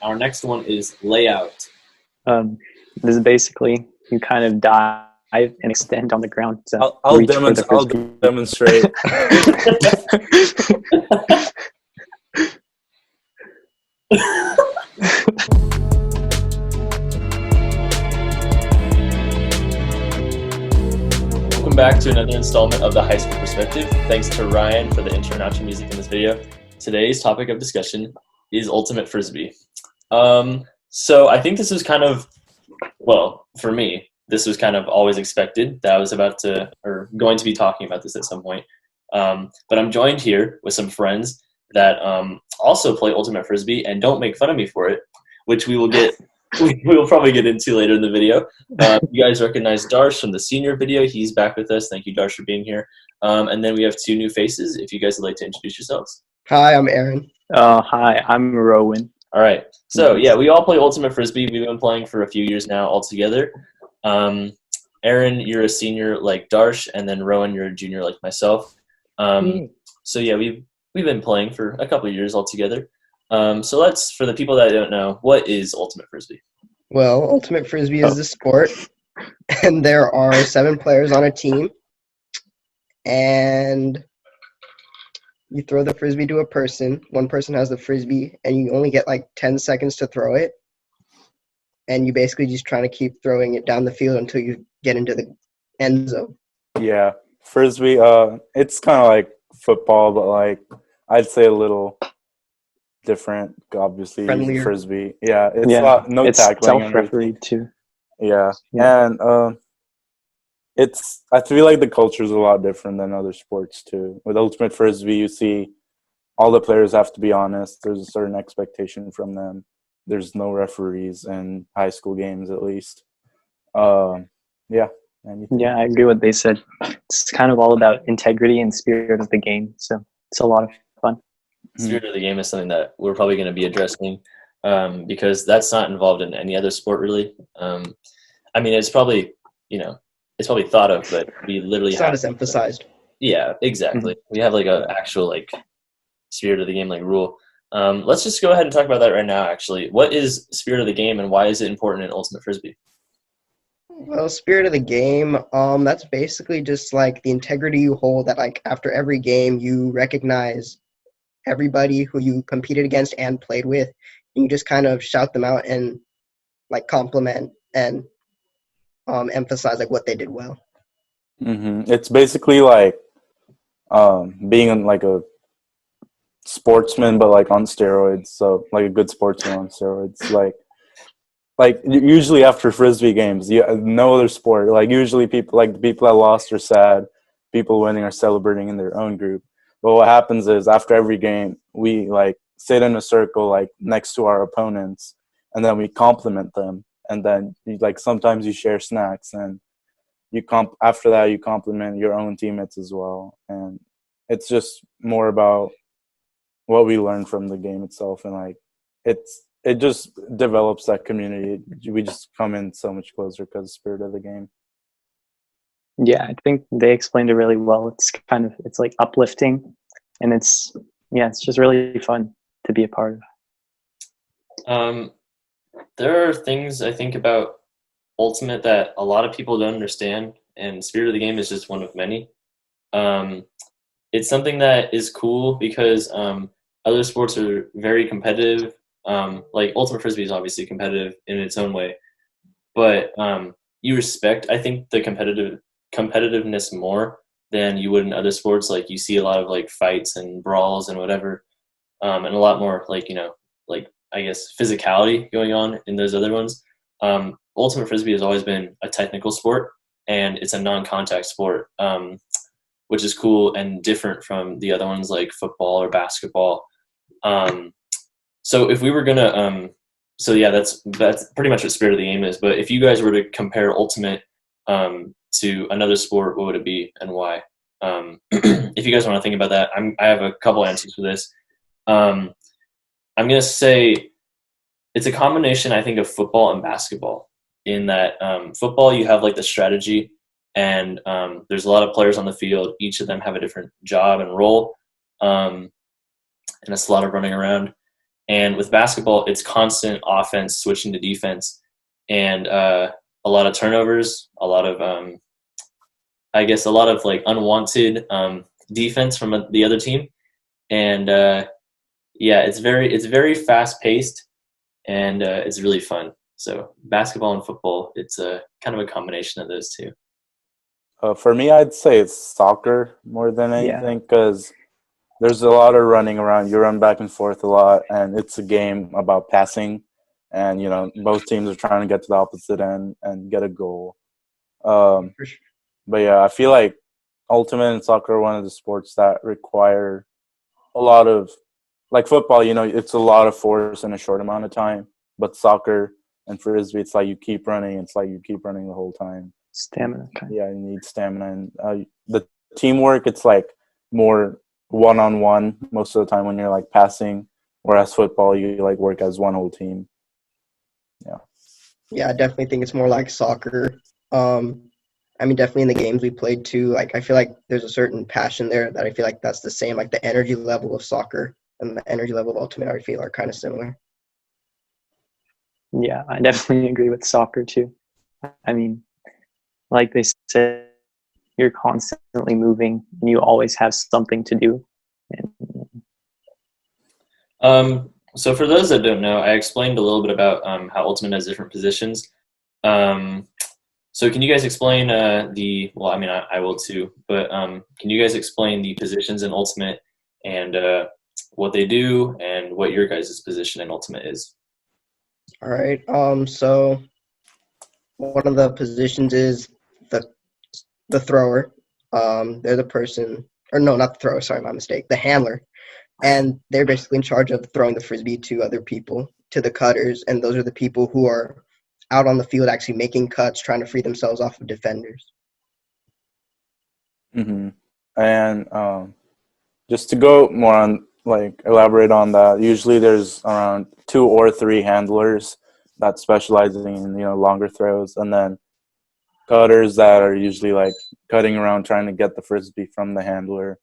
Our next one is layout. Um, this is basically you kind of dive and extend on the ground to I'll reach for the I'll frisbee. demonstrate. Welcome back to another installment of the High School Perspective. Thanks to Ryan for the intro and outro music in this video. Today's topic of discussion is ultimate frisbee. So I think this is kind of, well, for me, this was kind of always expected that I was about to, or going to be talking about this at some point. But I'm joined here with some friends that also play ultimate frisbee and don't make fun of me for it, which we will probably get into later in the video. You guys recognize Darsh from the senior video. He's back with us. Thank you, Darsh, for being here. And then we have two new faces. If you guys would like to introduce yourselves. Hi, I'm Aaron. Hi, I'm Rowan. All right. So, yeah, we all play ultimate frisbee. We've been playing for a few years now all together. Aaron, you're a senior like Darsh, and then Rowan, you're a junior like myself. So, yeah, we've been playing for a couple of years all together. So let's, for the people that don't know, what is ultimate frisbee? Well, ultimate frisbee is the sport, and there are 7 players on a team, and you throw the frisbee to a person. One person has the frisbee, and you only get like 10 seconds to throw it, and you basically just trying to keep throwing it down the field until you get into the end zone. Yeah, frisbee. It's kind of like football, but like I'd say a little different. Obviously, Friendlier. frisbee. Yeah, it's a lot, no it's tackling. self-refereed too. Yeah, and I feel like the culture is a lot different than other sports too. With ultimate frisbee, you see all the players have to be honest. There's a certain expectation from them. There's no referees in high school games, at least. Yeah. Yeah, I agree with what they said. It's kind of all about integrity and spirit of the game. So it's a lot of fun. Spirit of the game is something that we're probably going to be addressing because that's not involved in any other sport, really. I mean, it's probably, it's probably thought of, but we literally It's not as emphasized. Yeah, exactly. We have like an actual like spirit of the game like rule. Let's just go ahead and talk about that right now, actually. What is spirit of the game and why is it important in ultimate frisbee? Well, spirit of the game, that's basically just like the integrity you hold that like after every game you recognize everybody who you competed against and played with, and you just kind of shout them out and like compliment and emphasize like what they did well. It's basically like being like a sportsman, but like on steroids. So like a good sportsman on steroids. Like usually after frisbee games, no other sport. Like usually people like the people that lost are sad. People winning are celebrating in their own group. But what happens is after every game, we like sit in a circle like next to our opponents, and then we compliment them. And then like sometimes you share snacks, and after that you compliment your own teammates as well. And it's just more about what we learn from the game itself, and like it just develops that community. We just come in so much closer because of the spirit of the game. Yeah, I think they explained it really well. It's like uplifting, and it's just really fun to be a part of. There are things I think about ultimate that a lot of people don't understand, and spirit of the game is just one of many. It's something that is cool because other sports are very competitive. Like ultimate frisbee is obviously competitive in its own way, but you respect, I think, the competitiveness more than you would in other sports. Like you see a lot of like fights and brawls and whatever, and a lot more like like I guess physicality going on in those other ones. Ultimate frisbee has always been a technical sport, and it's a non-contact sport, which is cool and different from the other ones like football or basketball. So if we were gonna, so yeah, that's pretty much what spirit of the game is. But if you guys were to compare ultimate to another sport, what would it be and why? If you guys want to think about that, I have a couple answers for this. I'm gonna say it's a combination, I think, of football and basketball. In that football, you have like the strategy, and there's a lot of players on the field. Each of them have a different job and role, and it's a lot of running around. And with basketball, it's constant offense switching to defense, and a lot of turnovers, a lot of a lot of like unwanted defense from the other team, and it's very fast paced, and it's really fun. So basketball and football, it's a kind of a combination of those two. For me, I'd say it's soccer more than Yeah. anything because there's a lot of running around. You run back and forth a lot, and it's a game about passing. And, both teams are trying to get to the opposite end and get a goal. For sure. But, yeah, I feel like Ultimate and soccer are one of the sports that require a lot of – like football, it's a lot of force in a short amount of time. But soccer and Frisbee, it's like you keep running. It's like you keep running the whole time. Stamina. Kind of. Yeah, you need stamina. And the teamwork, it's like more one-on-one most of the time when you're like passing, whereas football, you like work as one whole team. Yeah, I definitely think it's more like soccer. Definitely in the games we played too, like I feel like there's a certain passion there that I feel like that's the same, like the energy level of soccer and the energy level of Ultimate I feel are kind of similar. Yeah, I definitely agree with soccer too. I mean, like they said, you're constantly moving and you always have something to do. So for those that don't know, I explained a little bit about how Ultimate has different positions. So can you guys explain I will too, but can you guys explain the positions in Ultimate and what they do and what your guys' position in Ultimate is? All right. So one of the positions is the thrower. They're the person, or no, not the thrower. Sorry, my mistake. The handler, and they're basically in charge of throwing the frisbee to other people, to the cutters, and those are the people who are out on the field actually making cuts, trying to free themselves off of defenders. Mm-hmm. And just to go more on, like, elaborate on that, usually there's around 2 or 3 handlers that specialize in, longer throws, and then cutters that are usually, like, cutting around trying to get the frisbee from the handler.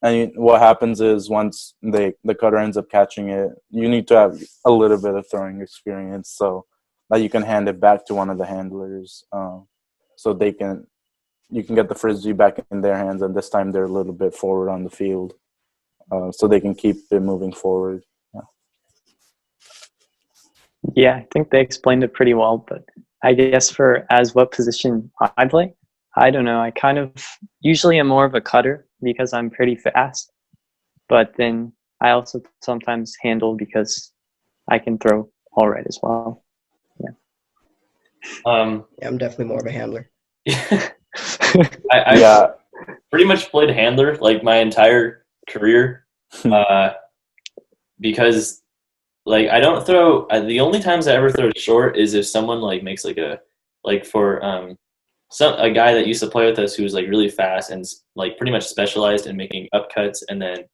And what happens is once the cutter ends up catching it, you need to have a little bit of throwing experience so that you can hand it back to one of the handlers so you can get the frisbee back in their hands, and this time they're a little bit forward on the field so they can keep it moving forward. Yeah, I think they explained it pretty well, but I guess for as what position I play, I don't know. I kind of usually am more of a cutter because I'm pretty fast, but then I also sometimes handle because I can throw all right as well. Yeah, I'm definitely more of a handler. I pretty much played handler like my entire career because like I don't throw. The only times I ever throw short is if someone like makes like a guy that used to play with us who was like really fast and like pretty much specialized in making upcuts, and then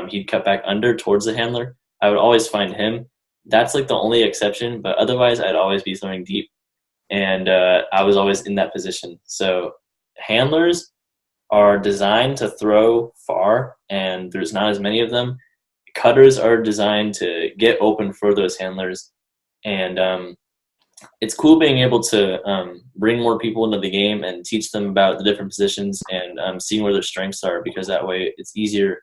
he'd cut back under towards the handler. I would always find him. That's like the only exception, but otherwise I'd always be throwing deep, and I was always in that position. So handlers are designed to throw far, and there's not as many of them. Cutters are designed to get open for those handlers, and it's cool being able to bring more people into the game and teach them about the different positions and seeing where their strengths are, because that way it's easier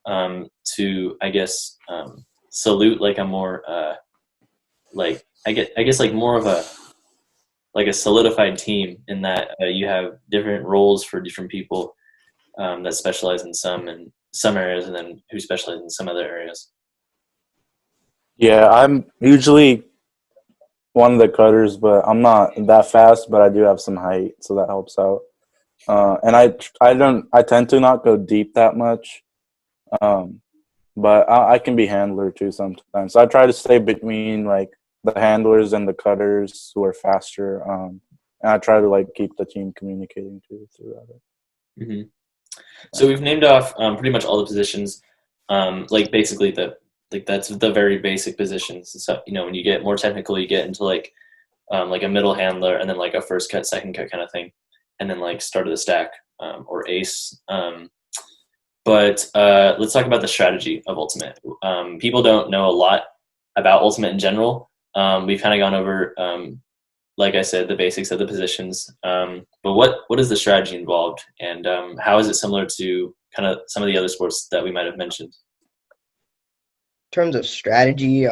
to, I guess, salute like a more like I guess like more of a solidified team in that you have different roles for different people that specialize in some areas and then who specialize in some other areas. Yeah, I'm usually one of the cutters, but I'm not that fast, but I do have some height, so that helps out. And I tend to not go deep that much, but I can be handler too sometimes. So I try to stay between like the handlers and the cutters who are faster, and I try to like keep the team communicating too throughout it. Mm-hmm. So we've named off pretty much all the positions, like basically that's the very basic positions. So when you get more technical, you get into like a middle handler and then like a first cut, second cut kind of thing, and then like start of the stack or ace. But let's talk about the strategy of Ultimate. People don't know a lot about Ultimate in general. We've kind of gone over, like I said, the basics of the positions. But what is the strategy involved, and how is it similar to kind of some of the other sports that we might have mentioned? In terms of strategy,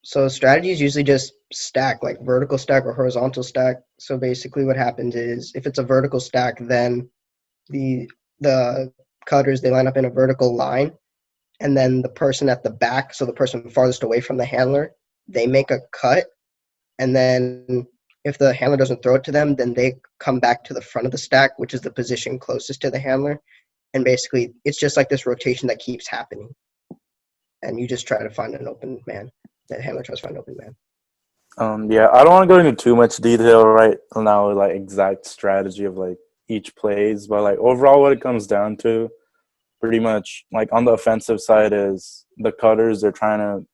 so strategy is usually just stack, like vertical stack or horizontal stack. So basically what happens is if it's a vertical stack, then the cutters, they line up in a vertical line, and then the person at the back, so the person farthest away from the handler, they make a cut, and then if the handler doesn't throw it to them, then they come back to the front of the stack, which is the position closest to the handler. And basically it's just like this rotation that keeps happening. And you just try to find an open man. The handler tries to find an open man. Yeah, I don't want to go into too much detail right now, like exact strategy of like each plays, but like overall, what it comes down to, pretty much like on the offensive side is the cutters. They're trying to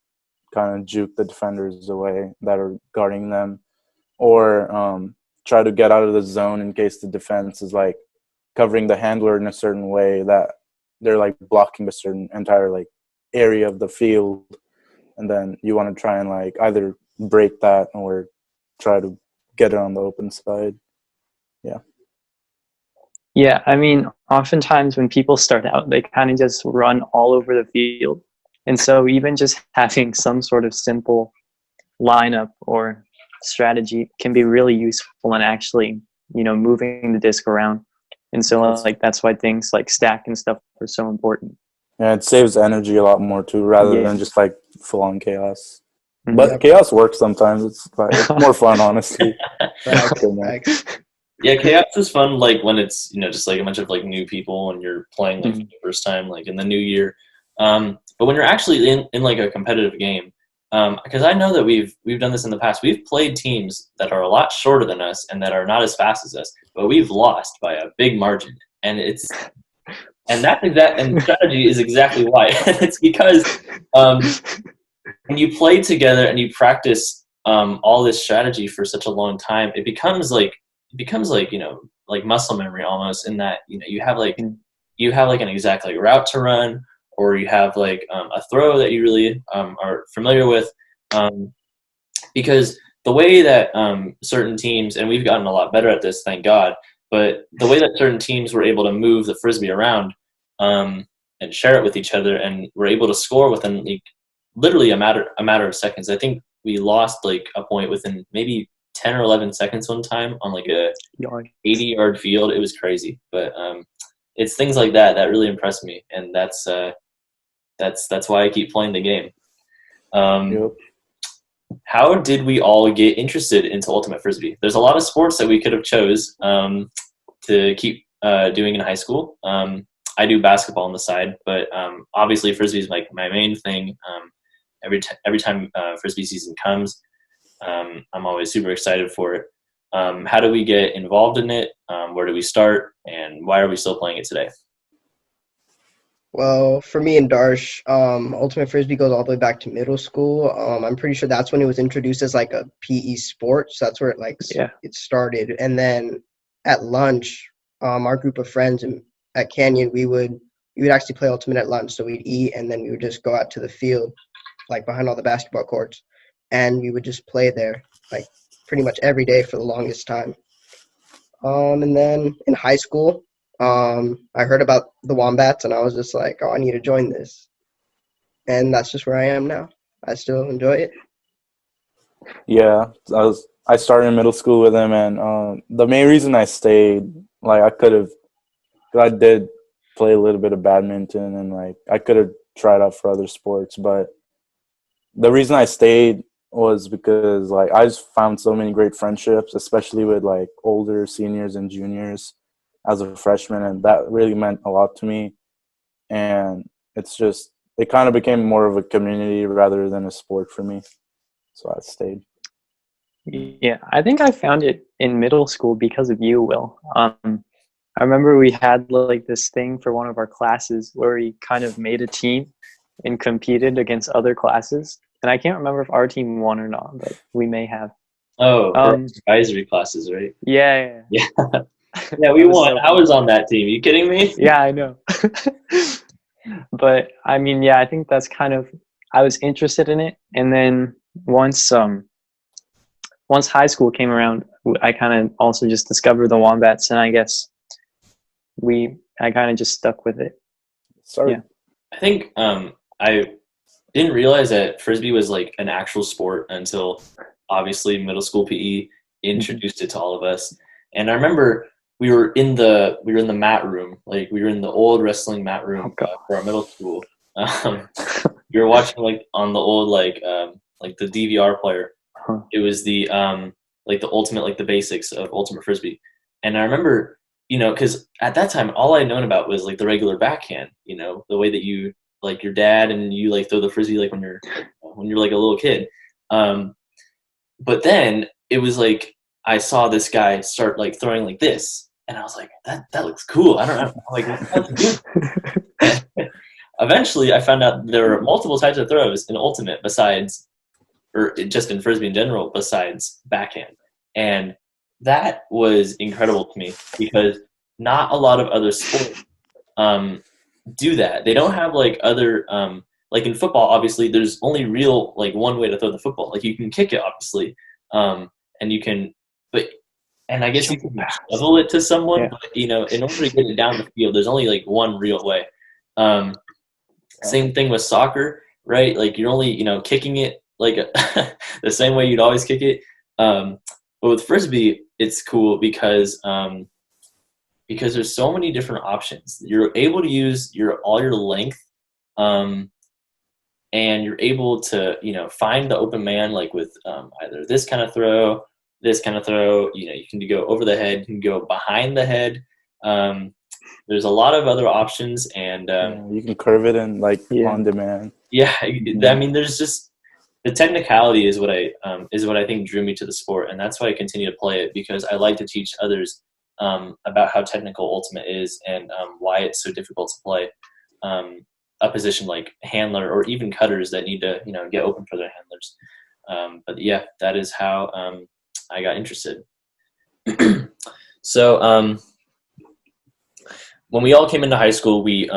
kind of juke the defenders away that are guarding them, or try to get out of the zone in case the defense is like covering the handler in a certain way that they're like blocking a certain entire like area of the field, and then you want to try and like either break that or try to get it on the open side. Yeah, I mean, oftentimes when people start out, they kind of just run all over the field. And so even just having some sort of simple lineup or strategy can be really useful in actually, moving the disc around. And so like that's why things like stack and stuff are so important. Yeah, it saves energy a lot more too, rather Yeah. than just like full on chaos. Mhm. But Yep. chaos works sometimes. It's more fun, honestly. Facts, Okay, man. facts. Yeah, chaos is fun, like when it's just like a bunch of like new people and you're playing like for Mhm. the first time, like in the new year. But when you're actually in like a competitive game, because I know that we've done this in the past. We've played teams that are a lot shorter than us and that are not as fast as us, but we've lost by a big margin, and and strategy is exactly why. It's because when you play together and you practice all this strategy for such a long time, it becomes like like muscle memory almost, in that you have like an exact like route to run, or you have like a throw that you really are familiar with, because the way that certain teams, and we've gotten a lot better at this, thank God, but the way that certain teams were able to move the frisbee around and share it with each other, and were able to score within like literally a matter of seconds. I think we lost like a point within maybe 10 or 11 seconds one time on like a 80-yard field. It was crazy, but it's things like that that really impress me, and that's why I keep playing the game. Yep. How did we all get interested into Ultimate Frisbee? There's a lot of sports that we could have chose to keep doing in high school. I do basketball on the side, but obviously Frisbee is like my main thing. Every time Frisbee season comes, I'm always super excited for it. How do we get involved in it? Where do we start? And why are we still playing it today? Well, for me and Darsh, Ultimate Frisbee goes all the way back to middle school. I'm pretty sure that's when it was introduced as like a PE sport. So that's where it it started. And then at lunch, our group of friends at Canyon, we would actually play Ultimate at lunch. So we'd eat, and then we would just go out to the field, like behind all the basketball courts, and we would just play there like pretty much every day for the longest time. And then in high school, I heard about the Wombats, and I was just like, oh, I need to join this. And that's just where I am now. I still enjoy it. Yeah, I started in middle school with him, and the main reason I stayed, like I did play a little bit of badminton, and like I could have tried out for other sports, but the reason I stayed was because like I just found so many great friendships, especially with like older seniors and juniors as a freshman, and that really meant a lot to me. And it kind of became more of a community rather than a sport for me, so I stayed. Yeah, I think I found it in middle school because of you, Will. I remember we had like this thing for one of our classes where we kind of made a team and competed against other classes. And I can't remember if our team won or not, but we may have. Oh, for advisory classes, right? Yeah. Yeah, we won. I was on that team. Are you kidding me? Yeah, I know. But I mean, yeah, I think that's kind of I was interested in it, and then once high school came around, I kind of also just discovered the wombats, and I guess I kind of just stuck with it. Sorry. Yeah. I think I didn't realize that Frisbee was like an actual sport until obviously middle school PE introduced it to all of us. And I remember we were in the mat room, like we were in the old wrestling mat room for our middle school. We were watching like on the old like the DVR player. Huh. It was the like the ultimate, like the basics of Ultimate Frisbee. And I remember, because at that time all I'd known about was like the regular backhand, the way that you like your dad and you like throw the frisbee like when you're like a little kid. But then it was like I saw this guy start like throwing like this, and I was like, that looks cool. I don't know, like what to do. Eventually, I found out there were multiple types of throws in Ultimate besides, or just in Frisbee in general, besides backhand. And that was incredible to me because not a lot of other sports do that. They don't have like other, like in football, obviously, there's only real like one way to throw the football. Like you can kick it, obviously, and you can, and I guess you can shovel it to someone, but in order to get it down the field, there's only like one real way. Same thing with soccer, right? Like you're only, kicking it like the same way you'd always kick it. But with Frisbee, it's cool because there's so many different options. You're able to use all your length, and you're able to, find the open man, like with either this kind of throw, you can go over the head, you can go behind the head. There's a lot of other options, and you can curve it in like on demand. Yeah, I mean, there's just the technicality is what I think drew me to the sport, and that's why I continue to play it, because I like to teach others about how technical Ultimate is and why it's so difficult to play a position like handler or even cutters that need to get open for their handlers. But yeah, that is how I got interested. So when we all came into high school, we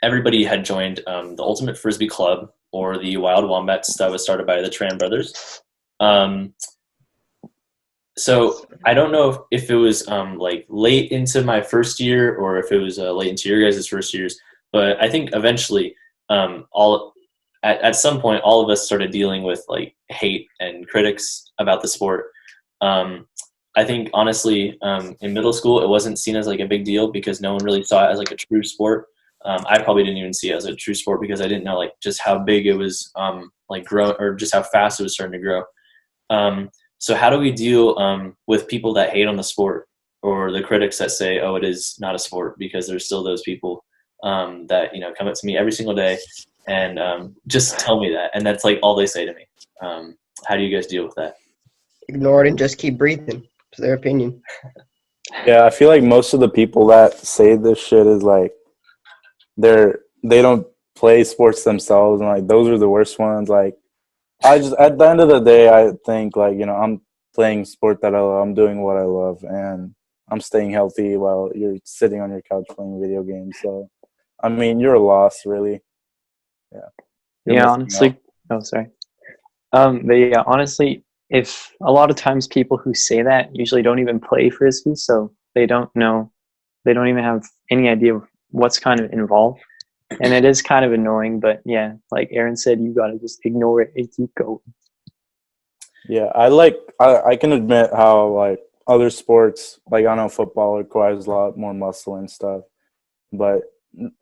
everybody had joined the Ultimate Frisbee Club, or the Wild Wombats, that was started by the Tran brothers. So I don't know if it was like late into my first year or if it was late into your guys' first years, but I think eventually at some point all of us started dealing with like hate and critics about the sport. I think honestly in middle school it wasn't seen as like a big deal because no one really saw it as like a true sport. I probably didn't even see it as a true sport because I didn't know like just how big it was like grow, or just how fast it was starting to grow. So how do we deal with people that hate on the sport, or the critics that say, oh, it is not a sport? Because there's still those people that come up to me every single day and just tell me that, and that's like all they say to me. How do you guys deal with that? Ignore it and just keep breathing. It's their opinion. Yeah, I feel like most of the people that say this shit is like they don't play sports themselves, and like those are the worst ones. Like I just, at the end of the day, I think like I'm playing sport that I love, I'm doing what I love, and I'm staying healthy while you're sitting on your couch playing video games. So I mean, you're a loss, really. Yeah. Yeah, honestly. Oh, sorry. But yeah, honestly, if a lot of times people who say that usually don't even play Frisbee, so they don't know, they don't even have any idea what's kind of involved. And it is kind of annoying, but yeah, like Aaron said, you gotta just ignore it and keep going. Yeah, I can admit how like other sports, like I know football requires a lot more muscle and stuff, but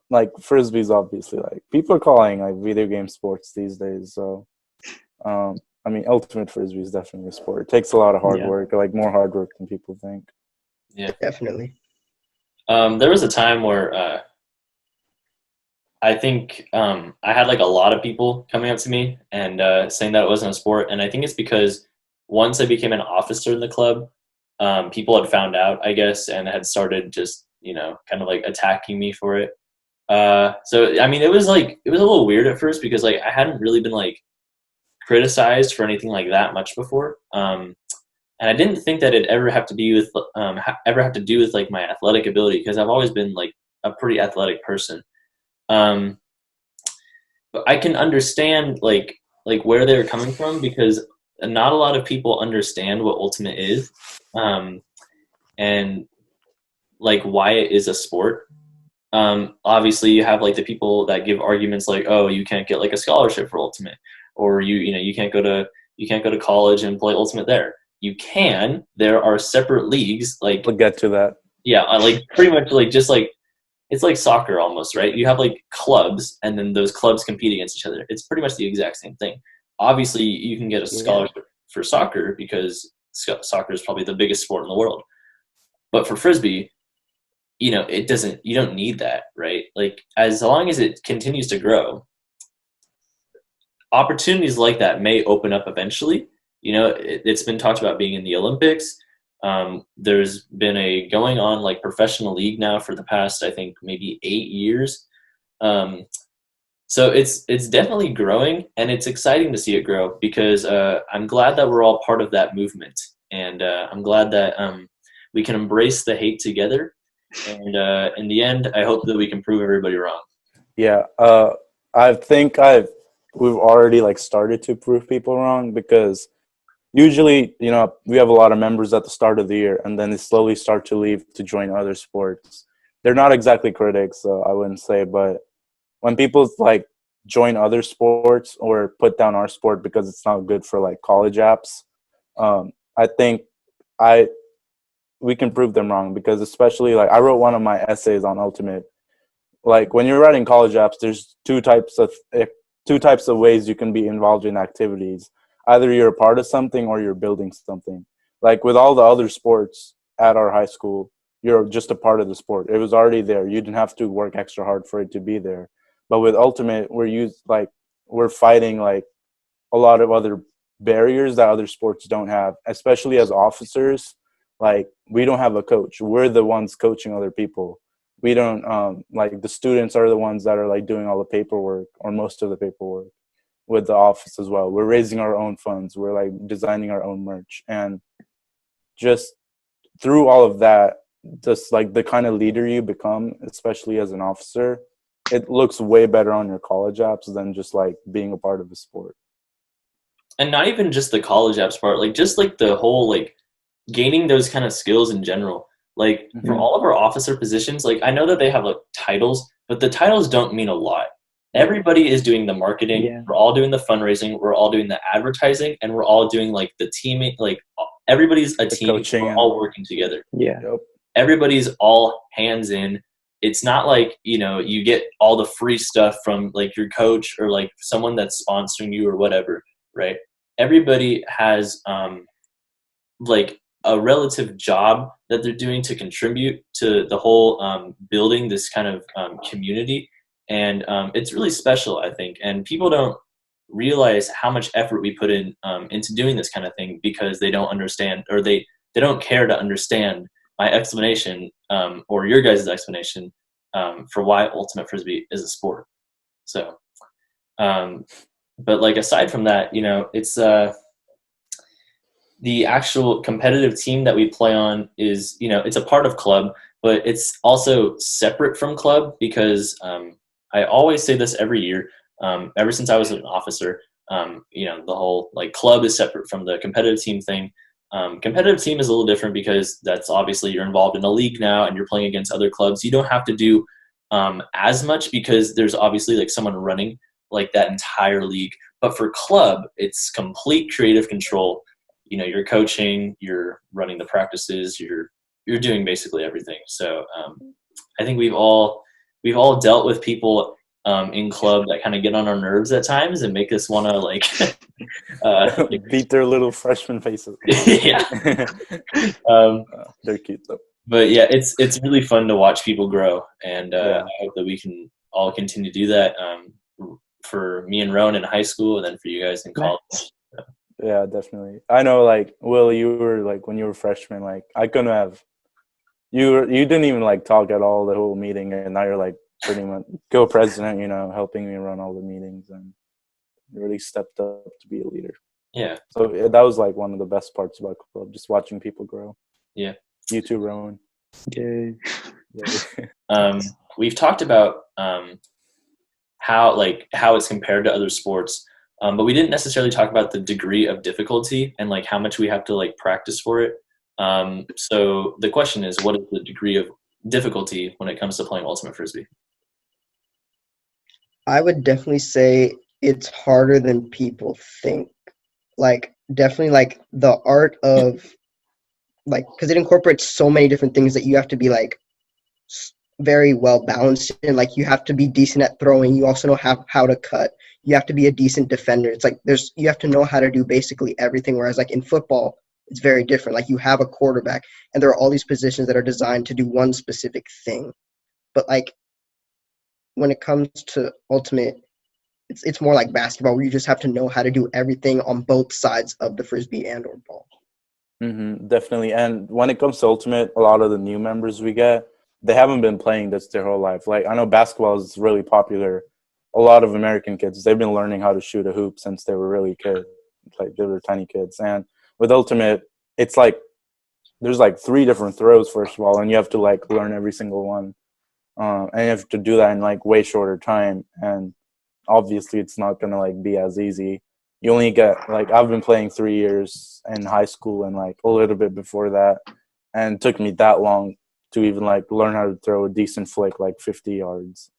like Frisbee's obviously like people are calling like video game sports these days. So I mean, Ultimate Frisbee is definitely a sport. It takes a lot of hard work, like more hard work than people think. Yeah, Definitely. There was a time where I think I had like a lot of people coming up to me and saying that it wasn't a sport, and I think it's because once I became an officer in the club, people had found out, I guess, and had started just kind of like attacking me for it. So I mean, it was a little weird at first because like I hadn't really been like criticized for anything like that much before, and I didn't think that it'd ever have to do with like my athletic ability, because I've always been like a pretty athletic person. but I can understand like where they're coming from, because not a lot of people understand what ultimate is, and like why it is a sport. Obviously, you have like the people that give arguments like, "Oh, you can't get like a scholarship for ultimate," or you can't go to college and play ultimate there. You can. There are separate leagues. Like, We'll get to that. yeah, like pretty much like just like it's like soccer almost, right? You have like clubs, and then those clubs compete against each other. It's pretty much the exact same thing. Obviously, you can get a Yeah. scholarship for soccer because soccer is probably the biggest sport in the world. But for frisbee, it doesn't. You don't need that, right? Like as long as it continues to grow, opportunities like that may open up eventually. It's been talked about being in the Olympics. There's been a going on like professional league now for the past, I think, maybe 8 years. Um, so it's definitely growing, and it's exciting to see it grow because I'm glad that we're all part of that movement, and I'm glad that we can embrace the hate together. And in the end, I hope that we can prove everybody wrong. Yeah, I think we've already like started to prove people wrong because usually, we have a lot of members at the start of the year, and then they slowly start to leave to join other sports. They're not exactly critics, so I wouldn't say, but when people like join other sports or put down our sport because it's not good for like college apps, I think I we can prove them wrong because especially like I wrote one of my essays on Ultimate. Like when you're writing college apps, there's two types of ways you can be involved in activities. Either you're a part of something or you're building something. Like with all the other sports at our high school, you're just a part of the sport. It was already there. You didn't have to work extra hard for it to be there. But with Ultimate, we're fighting like a lot of other barriers that other sports don't have, especially as officers. Like we don't have a coach. We're the ones coaching other people. We don't like the students are the ones that are like doing all the paperwork or most of the paperwork with the office as well. We're raising our own funds. We're like designing our own merch, and just through all of that, just like the kind of leader you become, especially as an officer, it looks way better on your college apps than just like being a part of a sport. And not even just the college apps part, like just like the whole like gaining those kind of skills in general. Like for Mhm. all of our officer positions, like I know that they have like titles, but the titles don't mean a lot. Everybody is doing the marketing. Yeah. We're all doing the fundraising. We're all doing the advertising, and we're all doing like the teaming. Like everybody's a The team. coaching We're and all working together. Yeah. yep. Everybody's all hands in. It's not like you get all the free stuff from like your coach or like someone that's sponsoring you or whatever, right? Everybody has like a relative job that they're doing to contribute to the whole building this kind of community, and it's really special, I think. And people don't realize how much effort we put in into doing this kind of thing because they don't understand, or they don't care to understand my explanation or your guys' explanation for why ultimate frisbee is a sport. So but like aside from that, it's the actual competitive team that we play on is, it's a part of club, but it's also separate from club because I always say this every year, ever since I was an officer, the whole like club is separate from the competitive team thing. Competitive team is a little different because that's obviously you're involved in a league now and you're playing against other clubs. You don't have to do as much because there's obviously like someone running like that entire league. But for club, it's complete creative control. You're coaching, you're running the practices, you're doing basically everything. So I think we've all dealt with people in club that kind of get on our nerves at times and make us want to like, Beat their little freshman faces. yeah. They're cute though. But yeah, it's really fun to watch people grow, and Yeah. I hope that we can all continue to do that for me and Rowan in high school, and then for you guys in college. Nice. Yeah, definitely. I know, like, Will, you were like when you were freshman, like I couldn't have. You didn't even like talk at all the whole meeting, and now you're like pretty much co-president. Helping me run all the meetings, and you really stepped up to be a leader. Yeah. So yeah, that was like one of the best parts about club, just watching people grow. Yeah. You too, Rowan. Yay. Yeah. We've talked about how it's compared to other sports. But we didn't necessarily talk about the degree of difficulty and like how much we have to like practice for it. So the question is, what is the degree of difficulty when it comes to playing ultimate frisbee? I would definitely say it's harder than people think. Like, definitely, like, the art of, like, because it incorporates so many different things that you have to be, like, very well balanced and, like, you have to be decent at throwing. You also know how to cut. You have to be a decent defender. It's like you have to know how to do basically everything. Whereas, like, in football, it's very different. Like, you have a quarterback, and there are all these positions that are designed to do one specific thing. But, like, when it comes to ultimate, it's more like basketball where you just have to know how to do everything on both sides of the frisbee and or ball. Definitely. And when it comes to ultimate, a lot of the new members we get, they haven't been playing this their whole life. Like, I know basketball is really popular. A lot of American kids, they've been learning how to shoot a hoop since they were really kids, like they were tiny kids. And with ultimate, it's like there's like 3 different throws, first of all, and you have to like learn every single one. And you have to do that in like way shorter time. And obviously it's not going to like be as easy. You only get like, I've been playing 3 years in high school and like a little bit before that, and it took me that long to even like learn how to throw a decent flick like 50 yards.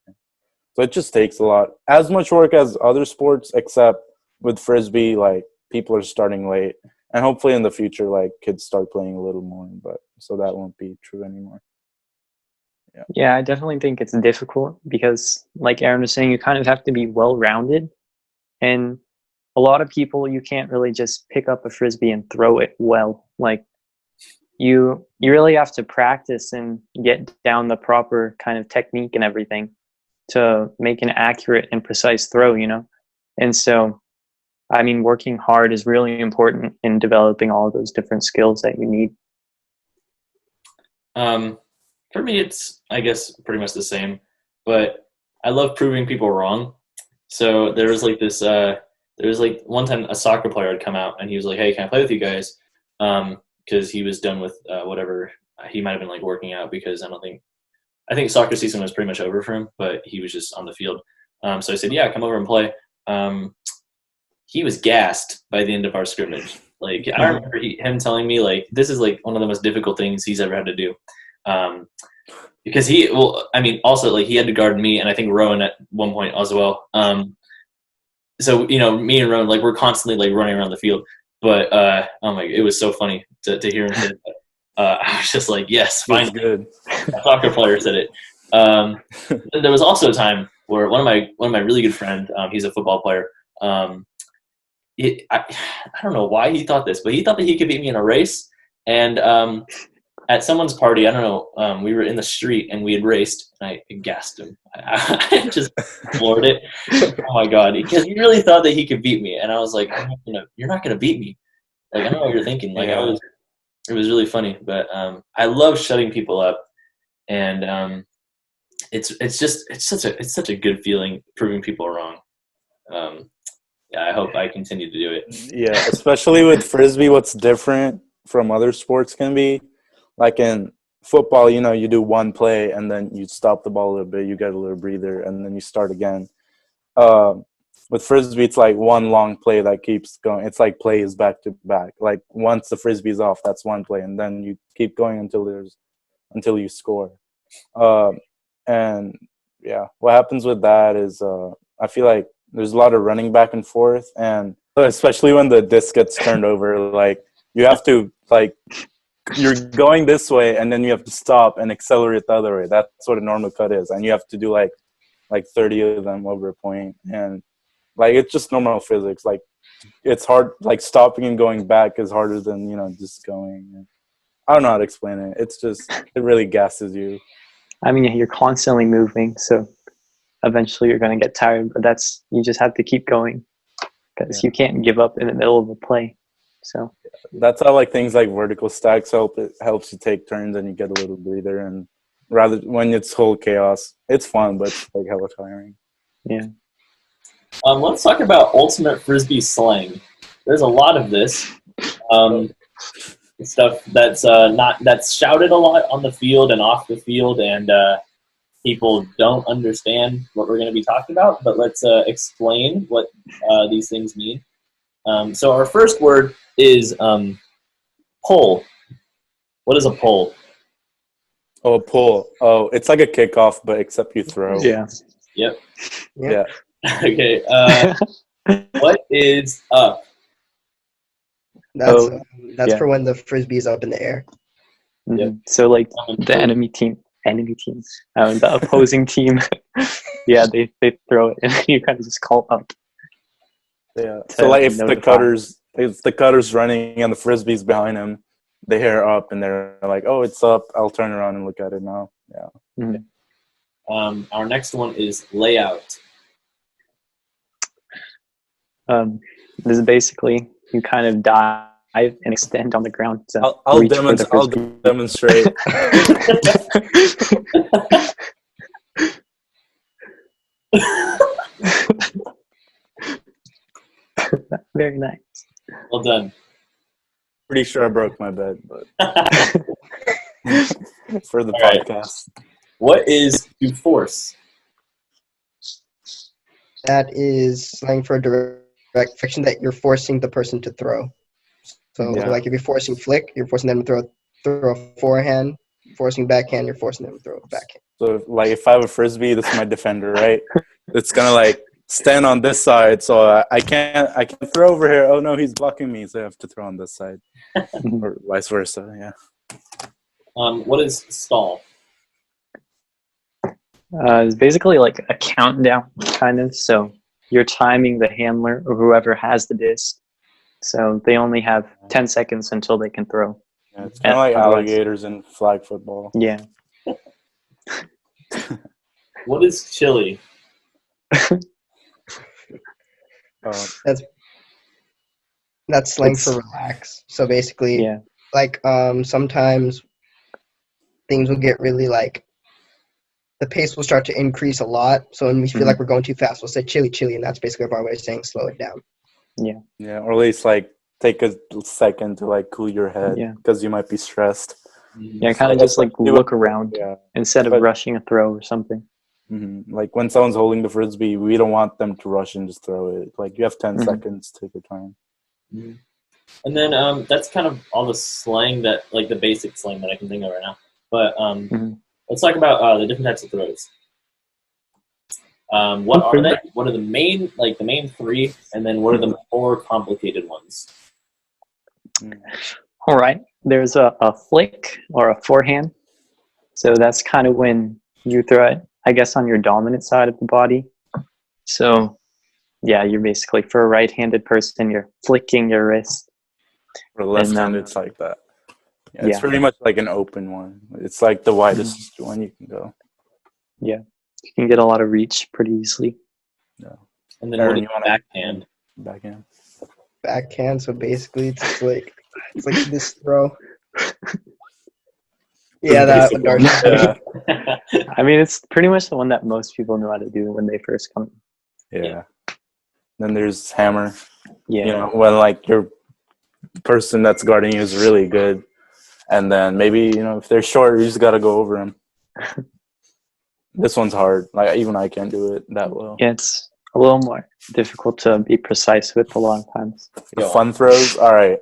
So it just takes a lot, as much work as other sports, except with frisbee, like people are starting late, and hopefully in the future like kids start playing a little more, but so that won't be true anymore. Yeah, I definitely think it's difficult because, like Aaron was saying, you kind of have to be well-rounded. And a lot of people, you can't really just pick up a frisbee and throw it well. Like, you really have to practice and get down the proper kind of technique and everything to make an accurate and precise throw, you know? And so, I mean, working hard is really important in developing all of those different skills that you need. For me, it's, I guess, pretty much the same, but I love proving people wrong. So there was like this, there was like one time a soccer player had come out and he was like, "Hey, can I play with you guys?" Because he was done with whatever, he might have been like working out, because I think soccer season was pretty much over for him, but he was just on the field. So I said, "Yeah, come over and play." He was gassed by the end of our scrimmage. Like, I remember him telling me like, this is like one of the most difficult things he's ever had to do. Because also like he had to guard me and I think Rowan at one point as well. So, you know, me and Rowan, like, we're constantly like running around the field, but oh my, it was so funny to hear him say that. I was just like, yes, finally, good. A soccer player said it. There was also a time where one of my really good friends, he's a football player. I don't know why he thought this, but he thought that he could beat me in a race. And at someone's party, I don't know, we were in the street and we had raced, and I gassed him. I just floored it. Oh my God, because he really thought that he could beat me, and I was like, you're not gonna beat me. Like, I know what you're thinking. Like, Yeah. It was really funny, but I love shutting people up, and it's such a good feeling proving people wrong. Yeah, I hope I continue to do it. Yeah, especially with frisbee, what's different from other sports can be, like in football, you know, you do one play and then you stop the ball a little bit, you get a little breather, and then you start again. With frisbee, it's like one long play that keeps going. It's like plays back to back. Like, once the frisbee's off, that's one play, and then you keep going until you score. And yeah, what happens with that is I feel like there's a lot of running back and forth, and especially when the disc gets turned over, like, you have to, like, you're going this way and then you have to stop and accelerate the other way. That's what a normal cut is, and you have to do like 30 of them over a point, and like, it's just normal physics. Like, it's hard, like, stopping and going back is harder than, you know, just going. I don't know how to explain it. It's just, it really gasses you. I mean, you're constantly moving, so eventually you're going to get tired, but you just have to keep going because you can't give up in the middle of a play. So that's how, like, things like vertical stacks help. It helps you take turns and you get a little breather, and rather when it's whole chaos, it's fun, but it's like hella tiring. Yeah. Let's talk about ultimate frisbee slang. There's a lot of this stuff that's shouted a lot on the field and off the field, and people don't understand what we're going to be talking about, but let's explain what these things mean. So our first word is pull. What is a pull? Oh, pull. Oh, it's like a kickoff, but except you throw. Yeah. Yep. Yeah. Okay. What is up? That's Oh, that's yeah. for when the frisbee is up in the air. Yep. So like the enemy team, the opposing team, yeah, they throw it and you kind of just call up. Yeah. So like if the cutter's running and the frisbee's behind him, they hear up and they're like, "Oh, it's up. I'll turn around and look at it now." Yeah. Mhm. Our next one is layout. This is basically you kind of dive and extend on the ground to I'll reach for the I'll frisbee. demonstrate. Very nice. Well done. Pretty sure I broke my bed, but for the All right. podcast. What is to force? That is slang for a direct action that you're forcing the person to throw. So Yeah. like if you're forcing flick, you're forcing them to throw a forehand. Forcing backhand, you're forcing them to throw a backhand. So like if I have a frisbee, this is my defender, right? It's gonna like stand on this side, so I can't throw over here. Oh no, he's blocking me, so I have to throw on this side, or vice versa. Yeah. What is stall? It's basically like a countdown, kind of. So you're timing the handler or whoever has the disc. So they only have 10 seconds until they can throw. Yeah, it's kind of like Otherwise- alligators in flag football. Yeah. What is chili? That's slang It's- for relax. So basically, Yeah. like sometimes things will get really like the pace will start to increase a lot. So when we feel like we're going too fast, we'll say chili, chili, and that's basically our way of saying slow it down. Yeah, or at least like take a second to like cool your head Yeah. because you might be stressed. Yeah, kind of just like look around Yeah. instead of But- rushing a throw or something. Like when someone's holding the frisbee, we don't want them to rush and just throw it. Like you have 10 Mhm. seconds, take your time. And then that's kind of all the slang that, like the basic slang that I can think of right now. But let's talk about the different types of throws. What are they? What are the main three? And then what are the more complicated ones? All right. There's a flick or a forehand. So that's kind of when you throw it, I guess, on your dominant side of the body. So, yeah, you're basically, for a right-handed person, you're flicking your wrist. For left-handed, it's like that. Yeah, it's Yeah. pretty much like an open one. It's like the widest one you can go. Yeah. You can get a lot of reach pretty easily. Yeah. And then Aaron, what is you wanna- backhand? Backhand. Backhand. So basically, it's like this throw. Yeah, that Basic one. one. Yeah. I mean, it's pretty much the one that most people know how to do when they first come. Yeah. Then there's hammer. Yeah. You know, when like your person that's guarding you is really good, and then maybe if they're short, you just gotta go over them. This one's hard. Like even I can't do it that well. Yeah, it's a little more difficult to be precise with a lot of times. The fun throws. All right.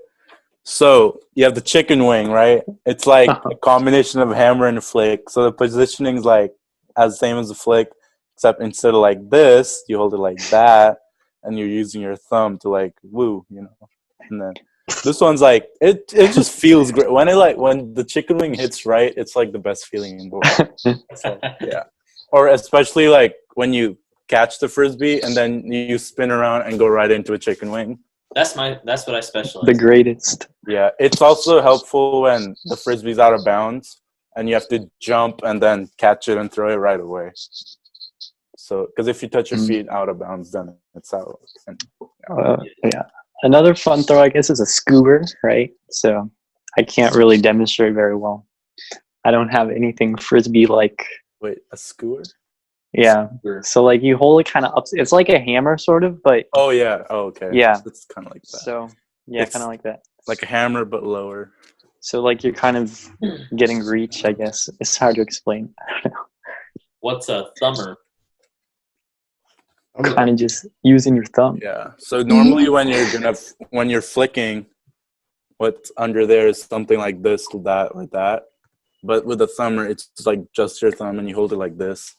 So you have the chicken wing, right? It's like a combination of hammer and flick. So the positioning is like as same as the flick, except instead of like this, you hold it like that, and you're using your thumb to like woo, And then this one's like it just feels great when the chicken wing hits right. It's like the best feeling in the world. So, yeah. Or especially like when you catch the frisbee and then you spin around and go right into a chicken wing. That's what I specialize. The greatest. Yeah, it's also helpful when the frisbee's out of bounds and you have to jump and then catch it and throw it right away. So, because if you touch your feet out of bounds, then it's out. And, yeah. Another fun throw, I guess, is a skewer, right? So I can't really demonstrate very well. I don't have anything frisbee-like. Wait, a skewer? Yeah. So like you hold it kind of up. It's like a hammer, sort of, but. Oh yeah. Oh, okay. Yeah. It's kind of like that. So yeah, kind of like that. Like a hammer, but lower. So like you're kind of getting reach, I guess. It's hard to explain. I don't know. What's a thumber? Kind of just using your thumb. Yeah. So normally when you're flicking, what's under there is something like this, that, like that. But with a thumber, it's like just your thumb, and you hold it like this.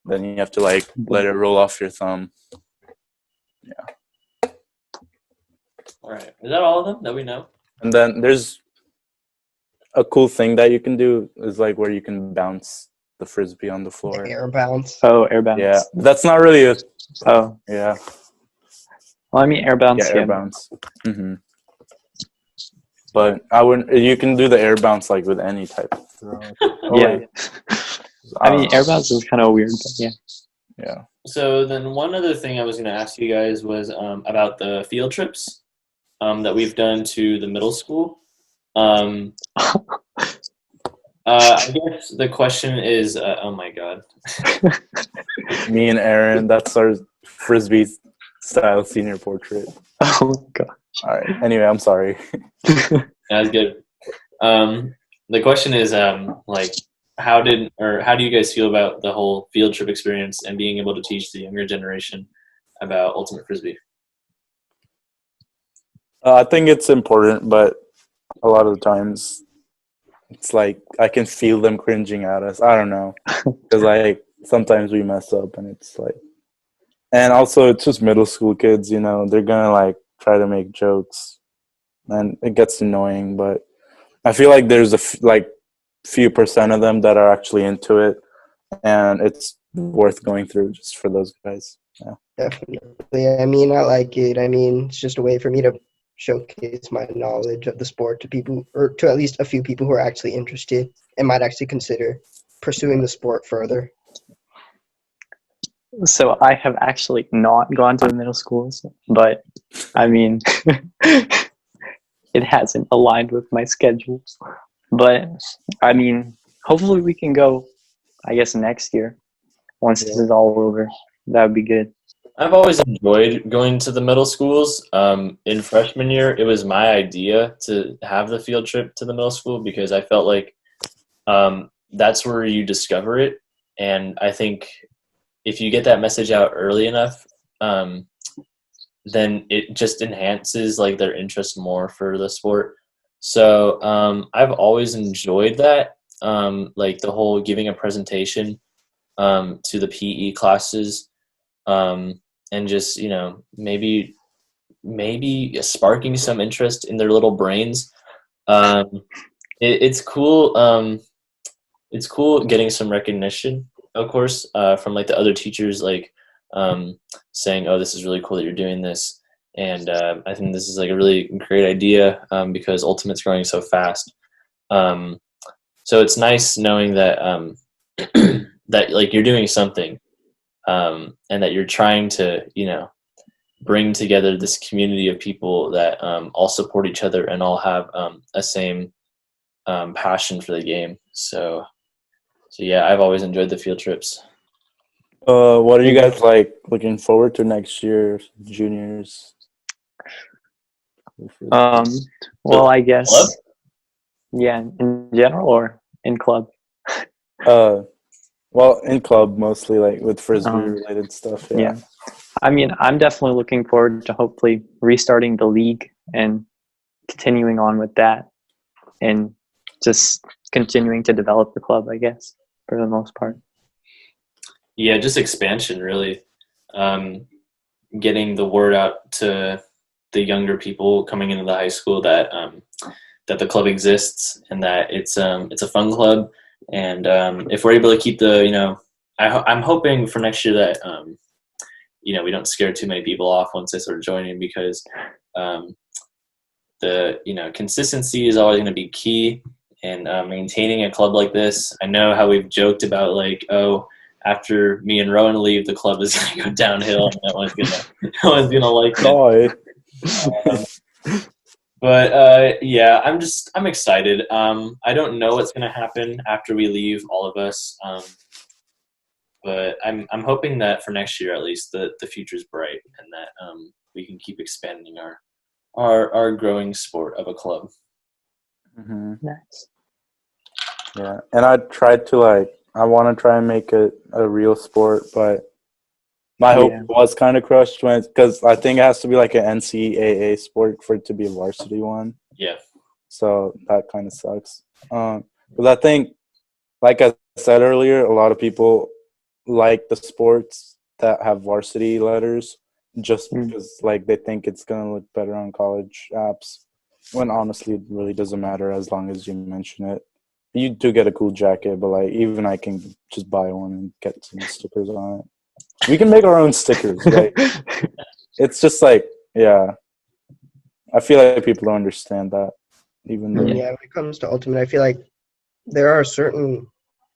Then you have to like let it roll off your thumb. All right. Is that all of them that we know? And then there's a cool thing that you can do is like where you can bounce the frisbee on the floor. Air bounce. Oh, air bounce. Yeah, that's not really a. Oh, Yeah. well, I mean, air bounce. Yeah, air bounce. But I wouldn't. You can do the air bounce like with any type of throw. Yeah. I mean, air bounce is kind of weird, but yeah. Yeah. So then one other thing I was going to ask you guys was about the field trips that we've done to the middle school. I guess the question is, oh my God. Me and Aaron, that's our Frisbee style senior portrait. Oh God. All right. Anyway, I'm sorry. That's good. The question is, like, how do you guys feel about the whole field trip experience and being able to teach the younger generation about Ultimate Frisbee? I think it's important, but a lot of the times it's like I can feel them cringing at us. I don't know, because like sometimes we mess up, and it's like, and also it's just middle school kids. You know, they're gonna like try to make jokes, and it gets annoying. But I feel like there's like few percent of them that are actually into it, and it's worth going through just for those guys. Yeah. Definitely. I mean, I like it. I mean, it's just a way for me to showcase my knowledge of the sport to people, or to at least a few people who are actually interested and might actually consider pursuing the sport further. So I have actually not gone to the middle schools, but I mean, it hasn't aligned with my schedule. But I mean, hopefully we can go, I guess, next year once this is all over. That would be good. I've always enjoyed going to the middle schools. In freshman year, it was my idea to have the field trip to the middle school because I felt like that's where you discover it. And I think if you get that message out early enough, then it just enhances like their interest more for the sport. So I've always enjoyed that, like the whole giving a presentation to the PE classes. And just, you know, maybe sparking some interest in their little brains. It's cool. It's cool getting some recognition, of course, from like the other teachers, like saying, "Oh, this is really cool that you're doing this," and I think this is like a really great idea because Ultimate's growing so fast. So it's nice knowing that that like you're doing something. And that you're trying to, you know, bring together this community of people that all support each other and all have a same passion for the game. So yeah, I've always enjoyed the field trips. What are you guys like looking forward to next year, juniors? Well, I guess, Club? yeah, in general or in club. Well, in club mostly, like with Frisbee related stuff. Yeah. I mean, I'm definitely looking forward to hopefully restarting the league and continuing on with that and just continuing to develop the club, I guess, for the most part. Yeah, just expansion, really. Getting the word out to the younger people coming into the high school that that the club exists and that it's a fun club. And if we're able to keep the, you know, I'm hoping for next year that, you know, we don't scare too many people off once they start joining because the, you know, consistency is always going to be key. And maintaining a club like this, I know how we've joked about like, oh, after me and Rowan leave, the club is going to go downhill and no one's gonna like it. But yeah, I'm excited. I don't know what's gonna happen after we leave, all of us. But I'm hoping that for next year at least the future's bright and that we can keep expanding our growing sport of a club. Mm-hmm. Nice. Yeah, and I tried to like I want to try and make it a real sport, but my hope was kind of crushed because I think it has to be like an NCAA sport for it to be a varsity one. Yeah. So that kind of sucks. Because I think, like I said earlier, a lot of people like the sports that have varsity letters just because like they think it's gonna look better on college apps. When honestly, it really doesn't matter as long as you mention it. You do get a cool jacket, but like even I can just buy one and get some stickers on it. We can make our own stickers, right? It's just like, yeah. I feel like people don't understand that. Even though, Yeah, when it comes to Ultimate, I feel like there are certain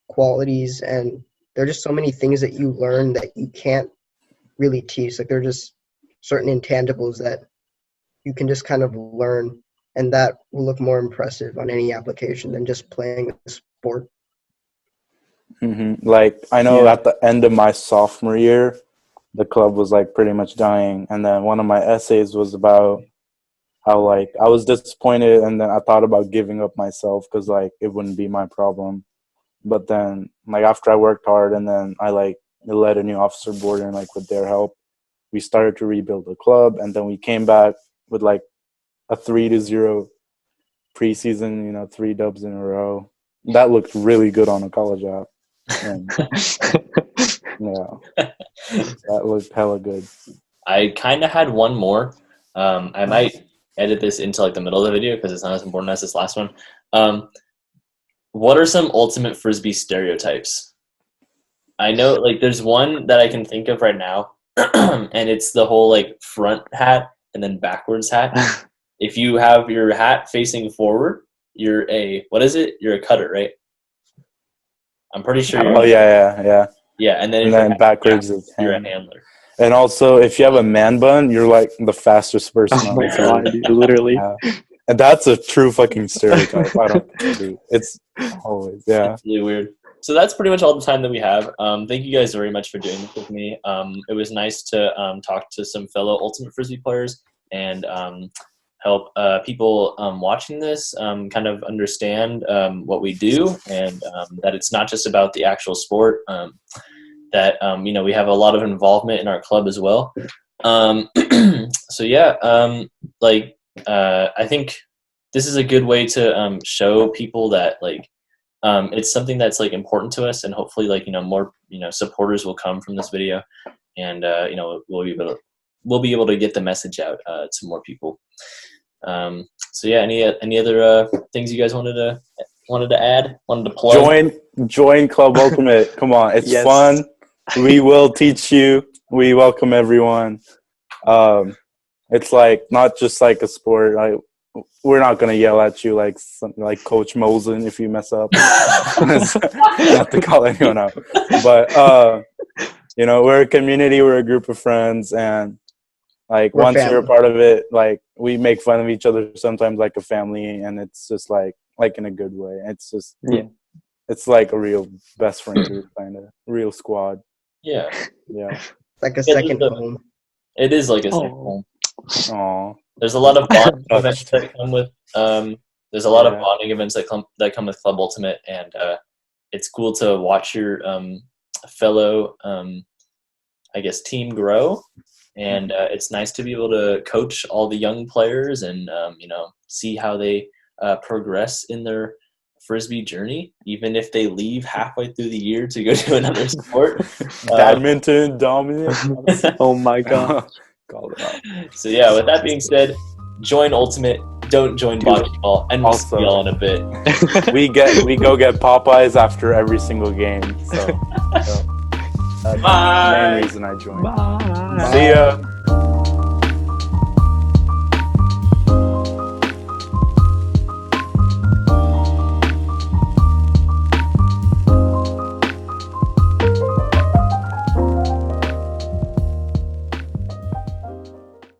qualities and there are just so many things that you learn that you can't really teach. Like there are just certain intangibles that you can just kind of learn, and that will look more impressive on any application than just playing the sport. like I know at the end of my sophomore year, the club was like pretty much dying, and then one of my essays was about how like I was disappointed, and then I thought about giving up myself because like it wouldn't be my problem. But then like after I worked hard, and then I like led a new officer board, and like with their help, we started to rebuild the club, and then we came back with like a 3-0 preseason, 3 dubs in a row. That looked really good on a college app. And, yeah, that looked hella good. I kind of had one more. I might edit this into like the middle of the video because it's not as important as this last one. What are some ultimate Frisbee stereotypes? I know like there's one that I can think of right now, and it's the whole like front hat and then backwards hat. If you have your hat facing forward, you're what is it? You're a cutter, right? I'm pretty sure. Oh yeah. Yeah, and then backwards you're a handler. And also, if you have a man bun, you're like the fastest person. Oh my god, dude, literally. Yeah. And that's a true fucking stereotype. I don't think it's always It's really weird. So that's pretty much all the time that we have. Thank you guys very much for doing this with me. It was nice to talk to some fellow Ultimate Frisbee players and help people watching this kind of understand what we do, and that it's not just about the actual sport. That we have a lot of involvement in our club as well. So yeah, I think this is a good way to show people that like it's something that's like important to us, and hopefully like more supporters will come from this video, and we'll be able to get the message out to more people. So yeah, any other things you guys wanted to add? Wanted to plug? Join Club Ultimate. Come on, it's fun. We will teach you. We welcome everyone. It's like not just like a sport. Like we're not gonna yell at you like Coach Mosen if you mess up. Not to call anyone out, but we're a community. We're a group of friends, and like once you're a part of it, like we make fun of each other sometimes like a family, and it's just like in a good way. It's just it's like a real best friend group, kind of real squad. Yeah. Like a second home. It is like a second home. Aww. There's a lot of bonding events that come with there's a lot of bonding events that come with Club Ultimate, and it's cool to watch your fellow I guess team grow, and it's nice to be able to coach all the young players and see how they progress in their Frisbee journey, even if they leave halfway through the year to go to another sport. Badminton, dominant. Oh my god. So yeah, with that being said, join Ultimate, don't join Bocce, and we'll see y'all in a bit. we go get Popeyes after every single game. So that's the main reason I joined. Bye. See ya.